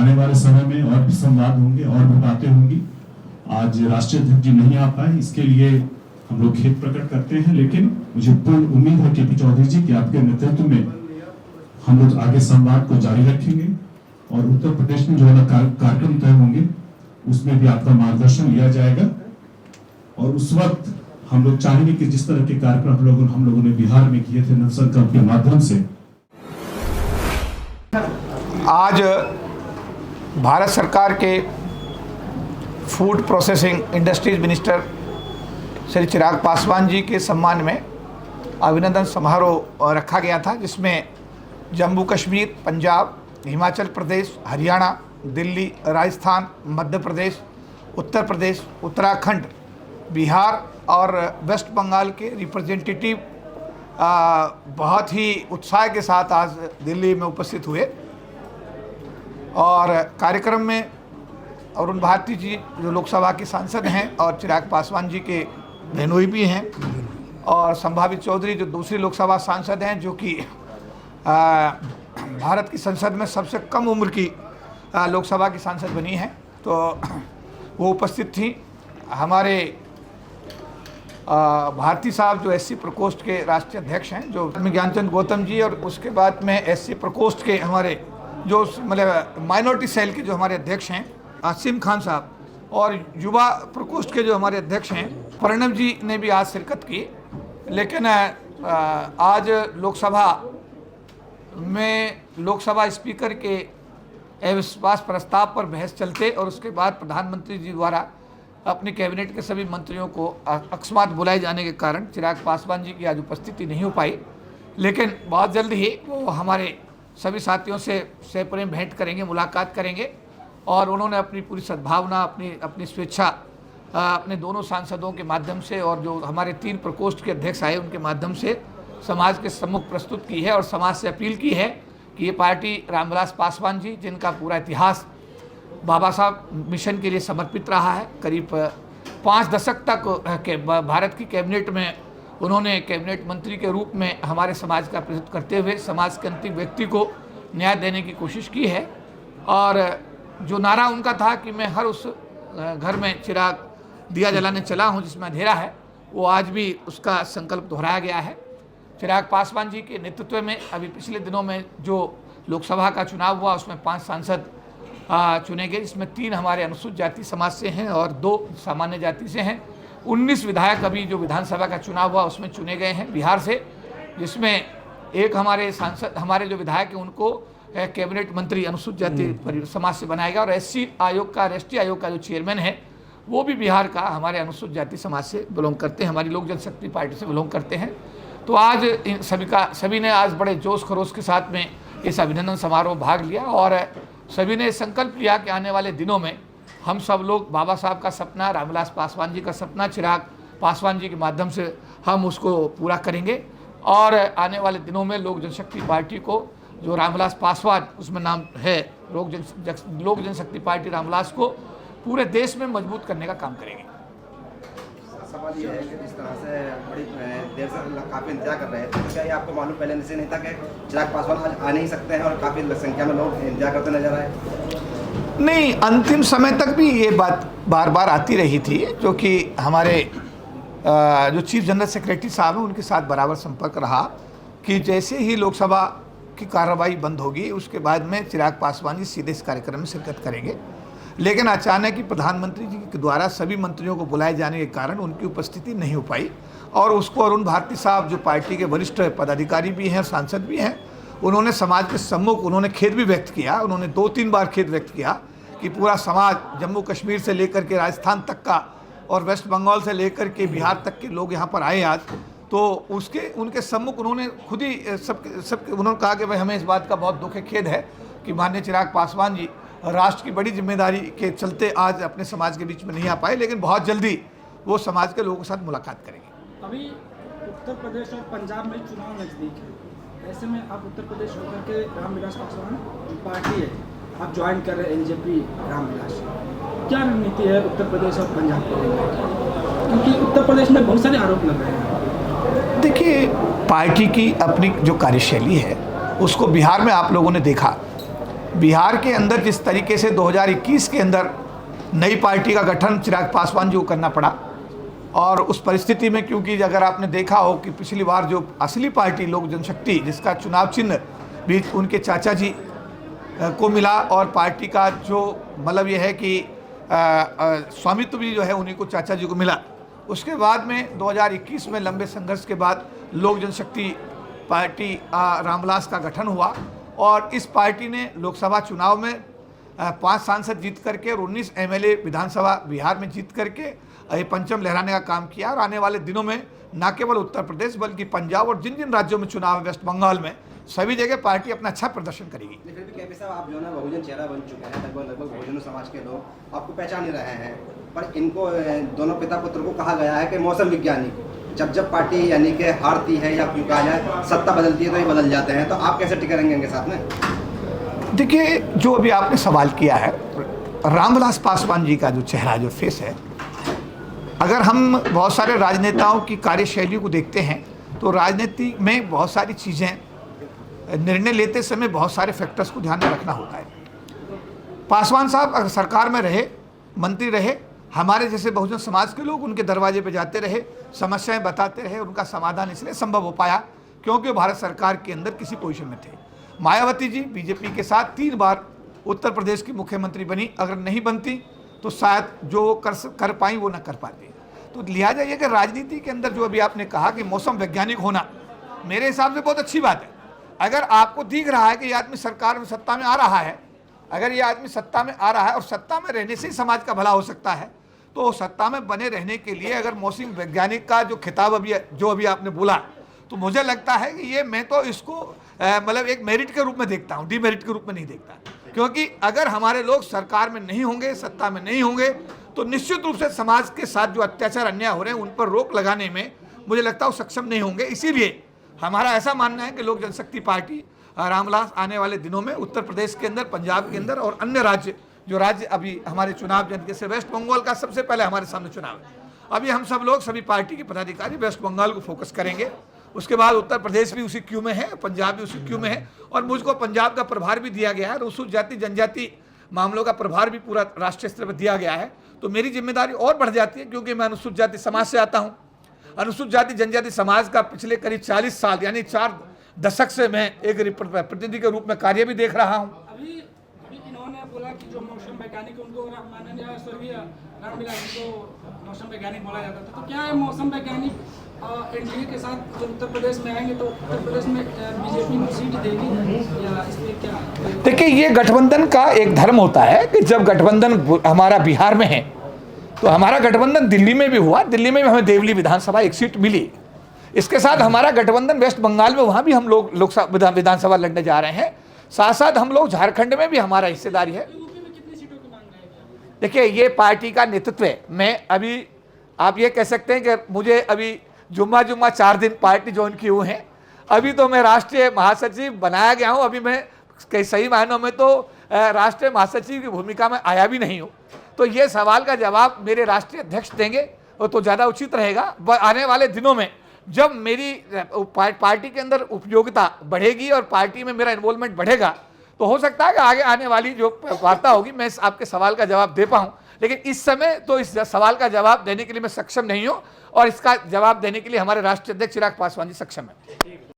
आने वाले समय में और भी संवाद होंगे और भी बातें होंगी। आज राष्ट्रीय अध्यक्ष जी नहीं आ पाए, इसके लिए हम लोग खेद प्रकट करते हैं, लेकिन मुझे पूर्ण उम्मीद है केपी चौधरी जी कि आपके नेतृत्व में हम लोग आगे संवाद को जारी रखेंगे और उत्तर प्रदेश में जो कार्यक्रम तय होंगे उसमें भी आपका मार्गदर्शन लिया जाएगा। और उस वक्त हम लोग चाहेंगे कि जिस तरह के कार्यक्रम हम लोगों ने बिहार में किए थे नवसंकल्प के माध्यम से, आज भारत सरकार के food processing industries minister Shri Chirag Paswan ji के सम्मान में अभिनंदन समारोह रखा गया था, जिसमें जम्मू कश्मीर, पंजाब, हिमाचल प्रदेश, हरियाणा, दिल्ली, राजस्थान, मध्य प्रदेश, उत्तर प्रदेश, उत्तराखंड, बिहार और वेस्ट बंगाल के रिप्रेजेंटेटिव बहुत ही उत्साह के साथ आज दिल्ली में उपस्थित हुए। और कार्यक्रम में अरुण भारती जी जो लोकसभा के सांसद हैं और चिराग पासवान जी के बहनोई भी हैं, और संभावित चौधरी जो दूसरी लोकसभा सांसद हैं, जो कि भारत की संसद में सबसे कम उम्र की लोकसभा की सांसद बनी हैं, तो वो उपस्थित थी। हमारे भारती साहब जो एससी प्रकोष्ठ के राष्ट्रीय अध्यक्ष हैं, जो ज्ञानचंद गौतम जी, और उसके बाद में एससी प्रकोष्ठ के हमारे जो मतलब माइनॉरिटी सेल के जो हमारे अध्यक्ष हैं आसिम खान साहब, और युवा प्रकोष्ठ के जो हमारे अध्यक्ष हैं प्रणव जी ने भी आज शिरकत की। लेकिन आज लोकसभा में लोकसभा स्पीकर के अविश्वास प्रस्ताव पर बहस चलते और उसके बाद प्रधानमंत्री जी द्वारा अपने कैबिनेट के सभी मंत्रियों को अकस्मात बुलाए जाने के कारण चिराग पासवान जी की आज उपस्थिति नहीं हो पाई। लेकिन बहुत जल्द ही वो हमारे सभी साथियों से प्रेम भेंट करेंगे, मुलाकात करेंगे, और उन्होंने अपनी पूरी सद्भावना, अपनी स्वेच्छा अपने दोनों सांसदों के माध्यम से और जो हमारे 3 प्रकोष्ठ के अध्यक्ष आए उनके माध्यम से समाज के सम्मुख प्रस्तुत की है और समाज से अपील की है कि ये पार्टी रामविलास पासवान जी, जिनका पूरा इतिहास बाबा साहब मिशन के लिए समर्पित रहा है, करीब 5 दशक तक के भारत की कैबिनेट में उन्होंने कैबिनेट मंत्री के रूप में हमारे समाज का प्रतिनिधित्व करते हुए समाज के अंतिम व्यक्ति को न्याय देने की कोशिश की है। और जो नारा उनका था कि मैं हर उस घर में चिराग दिया जलाने चला हूं जिसमें अंधेरा है, वो आज भी उसका संकल्प दोहराया गया है। चिराग पासवान जी के नेतृत्व में अभी पिछले दिनों में जो लोकसभा का चुनाव हुआ उसमें 5 सांसद चुने गए, जिसमें 3 हमारे अनुसूचित जाति समाज से हैं और 2 सामान्य जाति से हैं। 19 विधायक अभी जो विधानसभा का चुनाव हुआ उसमें चुने गए हैं बिहार से, जिसमें एक हमारे सांसद, हमारे जो विधायक हैं उनको कैबिनेट मंत्री अनुसूचित जाति समाज से बनाया गया, और एससी आयोग का, राष्ट्रीय आयोग का जो चेयरमैन है वो भी बिहार का हमारे अनुसूचित जाति समाज से बिलोंग करते हैं, हमारी लोक जनशक्ति पार्टी से बिलोंग करते हैं। तो आज इन सभी ने आज बड़े जोश खरोश के साथ में इस अभिनंदन समारोह भाग लिया, और सभी ने संकल्प लिया कि आने वाले दिनों में हम सब लोग बाबा साहब का सपना, रामविलास पासवान जी का सपना चिराग पासवान जी के माध्यम से हम उसको पूरा करेंगे। और आने वाले दिनों में लोक जनशक्ति पार्टी को, जो रामविलास पासवान उसमें नाम है, लोक जनशक्ति पार्टी रामविलास को पूरे देश में मजबूत करने का काम करेंगे। सवाल ये है कि जिस तरह से बड़ी देर से काफ़ी इंतजार कर रहे थे, तो क्या ये आपको मालूम पहले से नहीं था कि चिराग पासवान आज आ नहीं सकते हैं और काफ़ी संख्या में लोग इंतजार करते नजर आए? नहीं, अंतिम समय तक भी ये बात बार बार आती रही थी, जो कि हमारे जो चीफ जनरल सेक्रेटरी साहब हैं उनके साथ बराबर संपर्क रहा कि जैसे ही लोकसभा की कार्रवाई बंद होगी उसके बाद में चिराग पासवान जी सीधे इस कार्यक्रम में शिरकत करेंगे। लेकिन अचानक ही प्रधानमंत्री जी के द्वारा सभी मंत्रियों को बुलाए जाने के कारण उनकी उपस्थिति नहीं हो पाई, और उसको अरुण भारती साहब जो पार्टी के वरिष्ठ पदाधिकारी भी हैं, सांसद भी हैं, उन्होंने समाज के सम्मुख उन्होंने खेद भी व्यक्त किया। उन्होंने 2-3 बार खेद व्यक्त किया कि पूरा समाज जम्मू कश्मीर से लेकर के राजस्थान तक का और वेस्ट बंगाल से लेकर के बिहार तक के लोग यहाँ पर आए आज, तो उनके सम्मुख उन्होंने खुद ही सब उन्होंने कहा कि भाई हमें इस बात का बहुत दुख है, खेद है कि माननीय चिराग पासवान जी राष्ट्र की बड़ी जिम्मेदारी के चलते आज अपने समाज के बीच में नहीं आ पाए, लेकिन बहुत जल्दी वो समाज के लोगों के साथ मुलाकात करेंगे। अभी उत्तर प्रदेश और पंजाब में चुनाव नज़दीक है, ऐसे में आप उत्तर प्रदेश होकर के रामविलास पासवान पार्टी है, आप ज्वाइन कर रहे हैं एनजेपी रामविलास, क्या रणनीति है उत्तर प्रदेश और पंजाब को लेकर, क्योंकि उत्तर प्रदेश में बहुत सारे आरोप लग रहे हैं? देखिए, पार्टी की अपनी जो कार्यशैली है उसको बिहार में आप लोगों ने देखा बिहार के अंदर जिस तरीके से 2021 के अंदर नई पार्टी का गठन चिराग पासवान जी को करना पड़ा, और उस परिस्थिति में क्योंकि अगर आपने देखा हो कि पिछली बार जो असली पार्टी लोक जनशक्ति जिसका चुनाव चिन्ह भी उनके चाचा जी को मिला, और पार्टी का जो मतलब ये है कि स्वामित्व भी जो है उन्हीं को चाचा जी को मिला, उसके बाद में 2021 में लंबे संघर्ष के बाद लोक जनशक्ति पार्टी रामविलास का गठन हुआ, और इस पार्टी ने लोकसभा चुनाव में 5 सांसद जीत करके और 19 एमएलए विधानसभा बिहार में जीत करके ये परचम लहराने का काम किया। और आने वाले दिनों में न केवल उत्तर प्रदेश बल्कि पंजाब और जिन जिन राज्यों में चुनाव है, वेस्ट बंगाल में, सभी जगह पार्टी अपना अच्छा प्रदर्शन करेगी। फिर भी केपी साहब, आप जो है ना बहुजन चेहरा बन चुके हैं, लगभग बहुजन समाज के लोग आपको पहचान ही रहे हैं, पर इनको दोनों पिता पुत्र को कहा गया है कि मौसम विज्ञानी, जब पार्टी यानी कि हारती है या क्यों कहा जाए सत्ता बदलती है तो ये बदल जाते हैं, तो आप कैसे टिके रहेंगे इनके साथ में? देखिए, जो अभी आपने सवाल किया है, रामविलास पासवान जी का जो चेहरा, जो फेस है, अगर हम बहुत सारे राजनेताओं की कार्यशैली को देखते हैं तो राजनीति में बहुत सारी चीज़ें, निर्णय लेते समय बहुत सारे फैक्टर्स को ध्यान में रखना होता है। पासवान साहब अगर सरकार में रहे, मंत्री रहे, हमारे जैसे बहुजन समाज के लोग उनके दरवाजे पे जाते रहे, समस्याएं बताते रहे, उनका समाधान इसलिए संभव हो पाया क्योंकि भारत सरकार के अंदर किसी पोजीशन में थे। मायावती जी बीजेपी के साथ 3 बार उत्तर प्रदेश की मुख्यमंत्री बनी, अगर नहीं बनती तो शायद जो कर पाई वो ना कर पाती। तो लिहाजा ये कि राजनीति के अंदर जो अभी आपने कहा कि मौसम वैज्ञानिक होना, मेरे हिसाब से बहुत अच्छी बात है। अगर आपको दिख रहा है कि ये आदमी सरकार में सत्ता में आ रहा है, अगर ये आदमी सत्ता में आ रहा है और सत्ता में रहने से ही समाज का भला हो सकता है, तो सत्ता में बने रहने के लिए अगर मौसम वैज्ञानिक का जो खिताब अभी आपने बोला, तो मुझे लगता है कि ये, मैं तो इसको मतलब एक मेरिट के रूप में देखता हूँ, डीमेरिट के रूप में नहीं देखता। क्योंकि अगर हमारे लोग सरकार में नहीं होंगे, सत्ता में नहीं होंगे, तो निश्चित रूप से समाज के साथ जो अत्याचार अन्याय हो रहे हैं उन पर रोक लगाने में मुझे लगता है वो सक्षम नहीं होंगे। इसीलिए हमारा ऐसा मानना है कि लोक जनशक्ति पार्टी रामविलास आने वाले दिनों में उत्तर प्रदेश के अंदर, पंजाब के अंदर और अन्य राज्य अभी हमारे चुनाव, जैसे वेस्ट बंगाल का सबसे पहले हमारे सामने चुनाव है, अभी हम सब लोग, सभी पार्टी के पदाधिकारी वेस्ट बंगाल को फोकस करेंगे। उसके बाद उत्तर प्रदेश भी उसी क्यू में है, पंजाब भी उसी क्यू में है, और मुझको पंजाब का प्रभार भी दिया गया है, अनुसूचित जाति जनजाति मामलों का प्रभार भी पूरा राष्ट्रीय स्तर पर दिया गया है। तो मेरी जिम्मेदारी और बढ़ जाती है क्योंकि मैं अनुसूचित जाति समाज से आता हूँ। अनुसूचित जाति जनजाति समाज का पिछले करीब 40 साल यानी 4 दशक से मैं एक प्रतिनिधि के रूप में कार्य भी देख रहा हूँ। अभी इन्होंने बोला कि जो मौसम वैज्ञानिक, उनको माननीय स्वर्गीय रामविलास जी को मौसम वैज्ञानिक बोला जाता था, तो क्या है मौसम वैज्ञानिक एनडीए के साथ जो उत्तर प्रदेश में आएंगे तो उत्तर प्रदेश में बीजेपी में सीट देगी या इसमें क्या? देखिए, ये गठबंधन का एक धर्म होता है कि जब गठबंधन हमारा बिहार में है तो हमारा गठबंधन दिल्ली में भी हुआ, दिल्ली में भी हमें देवली विधानसभा 1 सीट मिली। इसके साथ हमारा गठबंधन वेस्ट बंगाल में, वहाँ भी हम लोग लोकसभा विधानसभा लड़ने जा रहे हैं। साथ साथ हम लोग झारखंड में भी हमारा हिस्सेदारी है। देखिए, ये पार्टी का नेतृत्व है। मैं अभी, आप ये कह सकते हैं कि मुझे अभी जुम्मा 4 दिन पार्टी ज्वाइन किए हुए हैं। अभी तो मैं राष्ट्रीय महासचिव बनाया गया हूँ। अभी मैं कई सही मायनों में तो राष्ट्रीय महासचिव की भूमिका में आया भी नहीं हूँ। तो ये सवाल का जवाब मेरे राष्ट्रीय अध्यक्ष देंगे, वो तो ज़्यादा उचित रहेगा। आने वाले दिनों में जब मेरी पार्टी के अंदर उपयोगिता बढ़ेगी और पार्टी में मेरा इन्वॉल्वमेंट बढ़ेगा, तो हो सकता है कि आगे आने वाली जो वार्ता होगी मैं आपके सवाल का जवाब दे पाऊँ। लेकिन इस समय तो इस सवाल का जवाब देने के लिए मैं सक्षम नहीं हूँ, और इसका जवाब देने के लिए हमारे राष्ट्रीय अध्यक्ष चिराग पासवान जी सक्षम है।